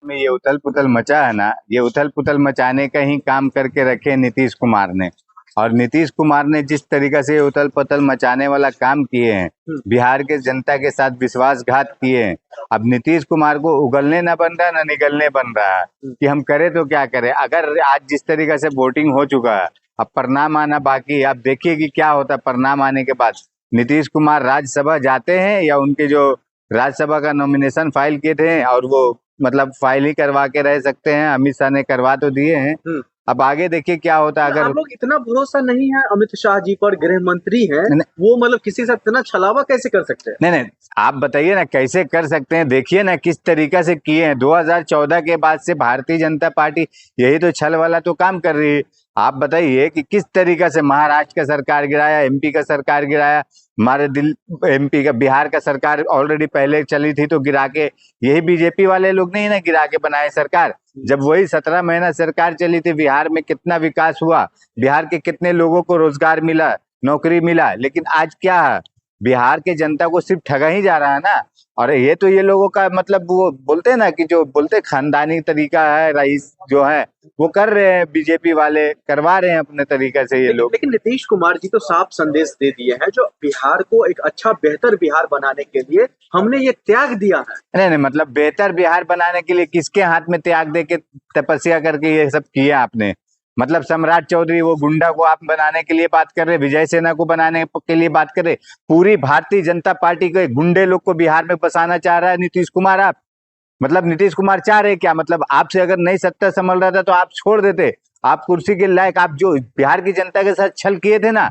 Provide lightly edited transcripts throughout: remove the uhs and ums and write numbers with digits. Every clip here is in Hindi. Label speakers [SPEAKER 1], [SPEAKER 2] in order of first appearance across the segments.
[SPEAKER 1] में ये उथल पुथल मचा है ना, ये उथल पुथल मचाने का ही काम करके रखे नीतीश कुमार ने। और नीतीश कुमार ने जिस तरीके से ये उथल पुथल मचाने वाला काम किए हैं, बिहार के जनता के साथ विश्वासघात किए हैं। अब नीतीश कुमार को उगलने ना बन रहा ना निगलने बन रहा है कि हम करें तो क्या करें। अगर आज जिस तरीके से वोटिंग हो चुका है, अब परिणाम आना बाकी है। अब देखिए कि क्या होता है परिणाम आने के बाद। नीतीश कुमार राज्यसभा जाते हैं या उनके जो राज्यसभा का नॉमिनेशन फाइल किए थे और वो मतलब फाइल ही करवा के रह सकते हैं। अमित शाह ने करवा तो दिए हैं, अब आगे देखिए क्या होता है। अगर
[SPEAKER 2] आप लोग इतना भरोसा नहीं है अमित शाह जी पर, गृह मंत्री हैं वो, मतलब किसी से इतना छलावा कैसे कर सकते हैं?
[SPEAKER 1] नहीं नहीं, आप बताइए ना कैसे कर सकते हैं। देखिए ना किस तरीका से किए हैं। 2014 के बाद से भारतीय जनता पार्टी यही तो छल वाला तो काम कर रही है। आप बताइए कि किस तरीका से महाराष्ट्र का सरकार गिराया, एमपी का सरकार गिराया, हमारे एमपी का बिहार का सरकार ऑलरेडी पहले चली थी तो गिरा के, यही बीजेपी वाले लोग नहीं ना गिरा के बनाए सरकार। जब वही 17 महीना सरकार चली थी, बिहार में कितना विकास हुआ, बिहार के कितने लोगों को रोजगार मिला, नौकरी मिला। लेकिन आज क्या है, बिहार के जनता को सिर्फ ठगा ही जा रहा है ना। और ये तो ये लोगों का मतलब वो बोलते हैं ना कि जो बोलते खानदानी तरीका है, रईस जो है वो कर रहे हैं, बीजेपी वाले करवा रहे हैं अपने तरीके से ये लोग।
[SPEAKER 2] लेकिन नीतीश कुमार जी तो साफ संदेश दे दिए हैं, जो बिहार को एक अच्छा बेहतर बिहार बनाने के लिए हमने ये त्याग दिया है।
[SPEAKER 1] नहीं नहीं, मतलब बेहतर बिहार बनाने के लिए किसके हाथ में त्याग दे के तपस्या करके ये सब किया आपने। मतलब सम्राट चौधरी वो गुंडा को आप बनाने के लिए बात कर रहे, विजय सेना को बनाने के लिए बात कर रहे। पूरी भारतीय जनता पार्टी के गुंडे लोग को बिहार में बसाना चाह रहा है नीतीश कुमार। आप मतलब नीतीश कुमार चाह रहे क्या, मतलब आपसे अगर नहीं सत्ता संभल रहा था तो आप छोड़ देते, आप कुर्सी के लायक। आप जो बिहार की जनता के साथ छल किए थे ना,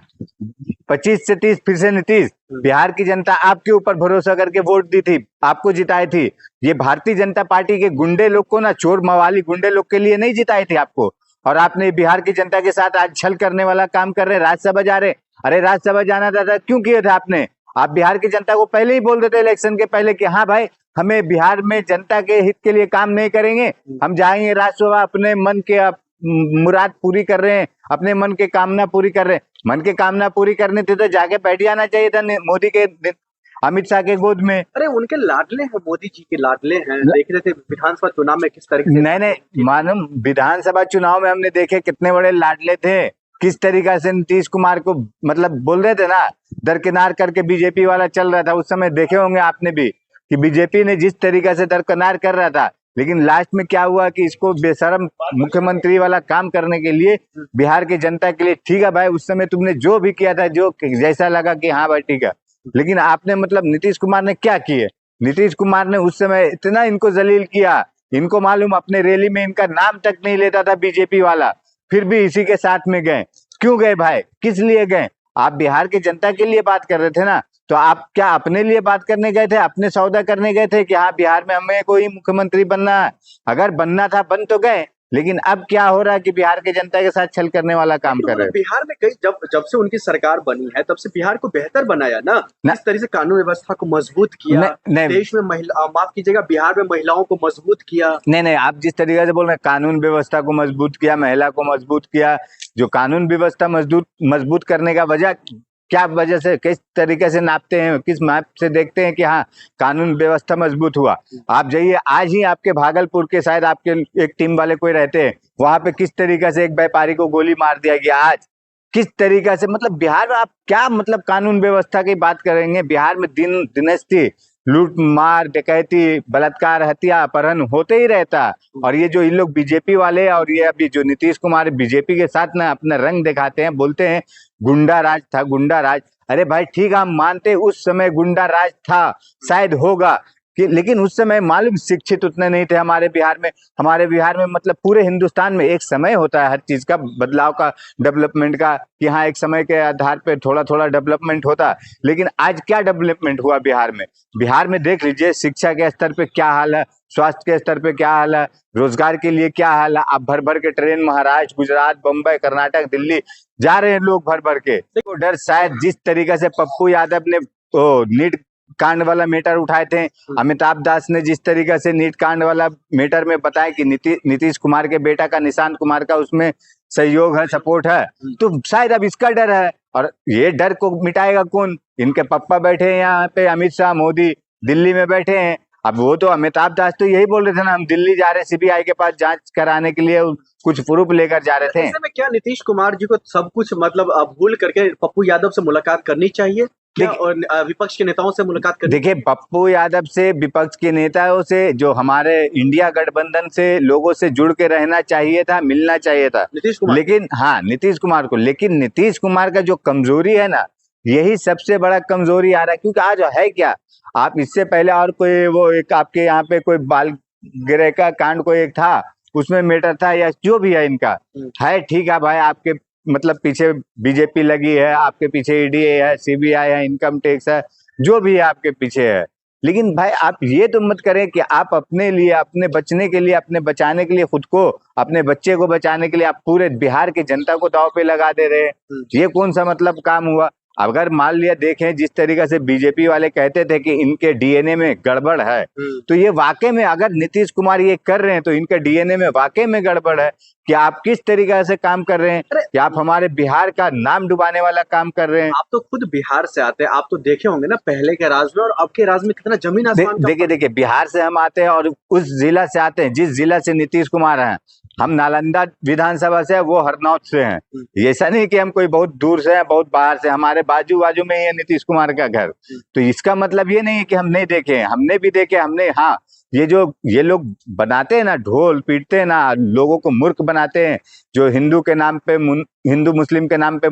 [SPEAKER 1] 25 से 30 फिर से नीतीश, बिहार की जनता आपके ऊपर भरोसा करके वोट दी थी, आपको जिताई थी। ये भारतीय जनता पार्टी के गुंडे लोग को ना, चोर मवाली गुंडे लोग के लिए नहीं जिताई थी आपको। और आपने बिहार की जनता के साथ आज छल करने वाला काम कर रहे, राज्यसभा जा रहे। अरे राज्यसभा जाना था क्यों किए थे आपने। आप बिहार की जनता को पहले ही बोल देते इलेक्शन के पहले कि हाँ भाई, हमें बिहार में जनता के हित के लिए काम नहीं करेंगे, हम जाएंगे राज्यसभा, अपने मन के मुराद पूरी कर रहे हैं, अपने मन के कामना पूरी कर रहे हैं। मन के कामना पूरी करने थे तो जाके बैठ जाना चाहिए था मोदी के, अमित शाह के गोद में।
[SPEAKER 2] अरे उनके लाडले हैं, मोदी जी के लाडले हैं। देख रहे थे विधानसभा चुनाव में किस तरीके से।
[SPEAKER 1] नहीं मालूम, विधानसभा चुनाव में हमने देखे कितने बड़े लाडले थे, किस तरीका से नीतीश कुमार को मतलब बोल रहे थे ना, दरकिनार करके बीजेपी वाला चल रहा था। उस समय देखे होंगे आपने भी कि बीजेपी ने जिस तरीका से दरकिनार कर रहा था, लेकिन लास्ट में क्या हुआ कि इसको बेशरम मुख्यमंत्री वाला काम करने के लिए बिहार की जनता के लिए, ठीक है भाई उस समय तुमने जो भी किया था, जो जैसा लगा कि हाँ भाई ठीक है, लेकिन आपने मतलब नीतीश कुमार ने क्या किए। नीतीश कुमार ने उस समय इतना इनको जलील किया, इनको मालूम अपने रैली में इनका नाम तक नहीं लेता था बीजेपी वाला, फिर भी इसी के साथ में गए। क्यों गए भाई, किस लिए गए। आप बिहार की जनता के लिए बात कर रहे थे ना, तो आप क्या अपने लिए बात करने गए थे, अपने सौदा करने गए थे कि हाँ बिहार में हमें कोई मुख्यमंत्री बनना है। अगर बनना था बन तो गए, लेकिन अब क्या हो रहा है कि बिहार के जनता के साथ छल करने वाला काम कर रहे हैं।
[SPEAKER 2] बिहार में कई जब जब से उनकी सरकार बनी है तब से बिहार को बेहतर बनाया ना, इस तरह से कानून व्यवस्था को मजबूत किया, देश में महिला, माफ कीजिएगा, बिहार में महिलाओं को मजबूत किया।
[SPEAKER 1] नहीं, आप जिस तरीके से बोल रहे हैं कानून व्यवस्था को मजबूत किया, महिला को मजबूत किया, जो कानून व्यवस्था मजबूत करने का वजह क्या, वजह से किस तरीके से नापते हैं, किस मैप से देखते हैं कि हाँ कानून व्यवस्था मजबूत हुआ। आप जाइए आज ही आपके भागलपुर के शायद आपके एक टीम वाले कोई रहते हैं, वहां पे किस तरीके से एक व्यापारी को गोली मार दिया गया। आज किस तरीके से, मतलब बिहार में आप क्या मतलब कानून व्यवस्था की बात करेंगे। बिहार में दिन दिनस्ती लूट मार डकैती बलात्कार हत्या अपहरण होते ही रहता। और ये जो इन लोग बीजेपी वाले और ये अभी जो नीतीश कुमार बीजेपी के साथ ना अपना रंग दिखाते हैं, बोलते हैं गुंडा राज था, गुंडा राज। अरे भाई ठीक है, हम मानते उस समय गुंडा राज था, शायद होगा कि, लेकिन उस समय मालूम शिक्षित उतने नहीं थे हमारे बिहार में। हमारे बिहार में मतलब पूरे हिंदुस्तान में एक समय होता है हर चीज का बदलाव का, डेवलपमेंट का, कि हाँ एक समय के आधार पे थोड़ा थोड़ा डेवलपमेंट होता। लेकिन आज क्या डेवलपमेंट हुआ बिहार में। बिहार में देख लीजिए शिक्षा के स्तर पे क्या हाल है, स्वास्थ्य के स्तर पे क्या हाल है, रोजगार के लिए क्या हाल है। आप भर भर के ट्रेन महाराष्ट्र गुजरात बम्बई कर्नाटक दिल्ली जा रहे हैं लोग भर भर के। देखो डर शायद जिस तरीके से पप्पू यादव ने नीट कांड वाला मैटर उठाए थे, अमिताभ दास ने जिस तरीके से नीट कांड वाला मैटर में बताया कि नीतीश कुमार के बेटा का, निशांत कुमार का उसमें सहयोग है, सपोर्ट है, तो शायद अब इसका डर है। और ये डर को मिटाएगा कौन, इनके पप्पा बैठे हैं यहाँ पे, अमित शाह मोदी दिल्ली में बैठे हैं। अब वो तो अमिताभ दास तो यही बोल रहे थे ना, हम दिल्ली जा रहे सीबीआई के पास जांच कराने के लिए, कुछ प्रूफ लेकर जा रहे थे।
[SPEAKER 2] ऐसे में क्या नीतीश कुमार जी को सब कुछ मतलब भूल करके पप्पू यादव से मुलाकात करनी चाहिए क्या, और विपक्ष के नेताओं से मुलाकात करनी?
[SPEAKER 1] देखिए, पप्पू यादव से, विपक्ष के नेताओं से, जो हमारे इंडिया गठबंधन से लोगों से जुड़ के रहना चाहिए था, मिलना चाहिए था
[SPEAKER 2] नीतीश कुमार।
[SPEAKER 1] लेकिन हाँ, नीतीश कुमार को। लेकिन नीतीश कुमार का जो कमजोरी है ना, यही सबसे बड़ा कमजोरी आ रहा है। क्योंकि आज है क्या, आप इससे पहले और कोई वो एक आपके यहाँ पे कोई बाल गिरे का कांड कोई एक था, उसमें मैटर था, या जो भी है इनका है, ठीक है भाई, आपके मतलब पीछे बीजेपी लगी है, आपके पीछे ईडी है, सीबीआई है, इनकम टैक्स है, जो भी है आपके पीछे है। लेकिन भाई आप ये तो मत करें कि आप अपने लिए, अपने बचने के लिए, अपने बचाने के लिए, खुद को, अपने बच्चे को बचाने के लिए आप पूरे बिहार की जनता को दांव पे लगा दे रहे हैं। ये कौन सा मतलब काम हुआ? अगर मान लिया देखें, जिस तरीके से बीजेपी वाले कहते थे कि इनके डीएनए में गड़बड़ है, तो ये वाकई में अगर नीतीश कुमार ये कर रहे हैं तो इनके डीएनए में वाकई में गड़बड़ है। कि आप किस तरीके से काम कर रहे हैं, कि आप हमारे बिहार का नाम डुबाने वाला काम कर रहे हैं।
[SPEAKER 2] आप तो खुद बिहार से आते हैं, आप तो देखे होंगे ना पहले के राज में और अब के राज में कितना जमीन आसमान का।
[SPEAKER 1] देखिए, बिहार से हम आते हैं और उस जिला से आते हैं जिस जिला से नीतीश कुमार हैं। हम नालंदा विधानसभा से, वो हरनौत से हैं। ऐसा नहीं कि हम कोई बहुत दूर से हैं, बहुत बाहर से। हमारे बाजू बाजू में ही है नीतीश कुमार का घर। तो इसका मतलब ये नहीं है कि हम नहीं देखे, हमने भी देखे। हमने, हाँ, ये लोग बनाते हैं ना, ढोल पीटते हैं ना, लोगों को मूर्ख बनाते हैं, जो हिंदू के नाम पे, हिंदू मुस्लिम के नाम पे,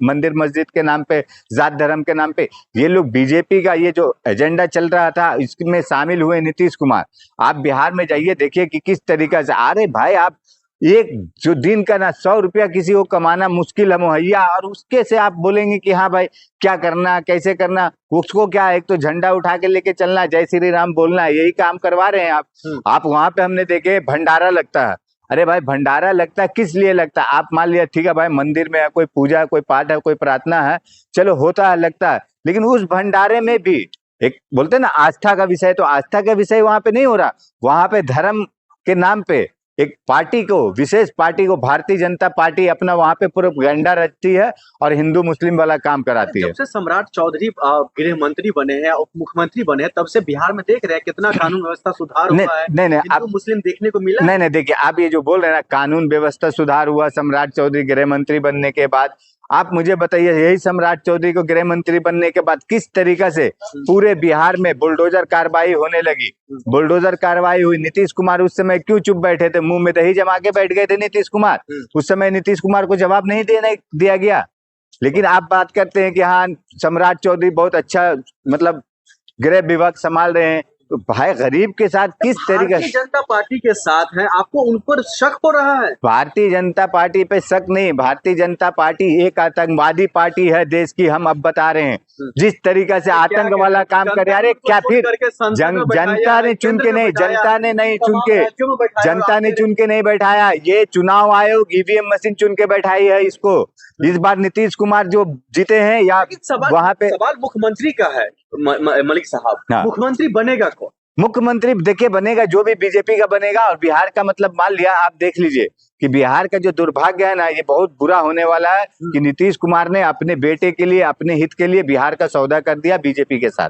[SPEAKER 1] मंदिर मस्जिद के नाम पे, जात धर्म के नाम पे, ये लोग बीजेपी का ये जो एजेंडा चल रहा था, इसमें शामिल हुए नीतीश कुमार। आप बिहार में जाइए, देखिए कि किस तरीके से, अरे भाई, आप एक जो दिन का ना 100 रुपया किसी को कमाना मुश्किल है मुहैया, और उसके से आप बोलेंगे कि हाँ भाई क्या करना, कैसे करना। उसको क्या, एक तो झंडा उठा के लेके चलना, जय श्री राम बोलना, यही काम करवा रहे हैं आप वहां पे हमने देखे भंडारा लगता है। अरे भाई, भंडारा लगता है, किस लिए लगता है? आप मान लिया ठीक है भाई, मंदिर में है, कोई पूजा है, कोई पाठ है, कोई प्रार्थना है, चलो होता है, लगता है। लेकिन उस भंडारे में भी एक बोलते हैं ना आस्था का विषय, तो आस्था का विषय वहां पे नहीं हो रहा। वहां पे धर्म के नाम पे एक पार्टी को, विशेष पार्टी को, भारतीय जनता पार्टी अपना वहां पे प्रोपेगेंडा रचती है और हिंदू मुस्लिम वाला काम कराती है।
[SPEAKER 2] जब से सम्राट चौधरी गृह मंत्री बने हैं, उप मुख्यमंत्री बने हैं, तब से बिहार में देख रहे हैं कितना कानून व्यवस्था सुधार हुआ है।
[SPEAKER 1] नहीं,
[SPEAKER 2] हिंदू मुस्लिम देखने को मिला।
[SPEAKER 1] नहीं, देखिए, आप ये जो बोल रहे हैं ना, कानून व्यवस्था सुधार हुआ सम्राट चौधरी गृह मंत्री बनने के बाद, आप मुझे बताइए, यही सम्राट चौधरी को गृह मंत्री बनने के बाद किस तरीका से पूरे बिहार में बुलडोजर कार्रवाई होने लगी। बुलडोजर कार्रवाई हुई। नीतीश कुमार उस समय क्यों चुप बैठे थे? मुंह में दही जमा के बैठ गए थे नीतीश कुमार। उस समय नीतीश कुमार को जवाब नहीं दिया गया। लेकिन आप बात करते हैं कि हाँ, सम्राट चौधरी बहुत अच्छा मतलब गृह विभाग संभाल रहे हैं। तो भाई, गरीब के साथ किस तरीके से?
[SPEAKER 2] भारतीय जनता पार्टी के साथ हैं, आपको उन पर शक हो रहा है?
[SPEAKER 1] भारतीय जनता पार्टी पे शक नहीं, भारतीय जनता पार्टी एक आतंकवादी पार्टी है देश की। हम अब बता रहे हैं, जिस तरीके से आतंक वाला काम करे। अरे क्या फिर जनता ने चुन के नहीं, जनता ने नहीं चुन के, जनता ने चुन के नहीं बैठाया, ये चुनाव आयोग ईवीएम मशीन चुन के बैठाई है इसको। इस बार नीतीश कुमार जो जीते हैं, या वहां पे
[SPEAKER 2] सवाल मुख्यमंत्री का है मलिक साहब। हाँ। मुख्यमंत्री बनेगा कौन?
[SPEAKER 1] मुख्यमंत्री देखिए बनेगा जो भी बीजेपी का बनेगा। और बिहार का मतलब मान लिया, आप देख लीजिए कि बिहार का जो दुर्भाग्य है ना, ये बहुत बुरा होने वाला है कि नीतीश कुमार ने अपने बेटे के लिए, अपने हित के लिए बिहार का सौदा कर दिया बीजेपी के साथ।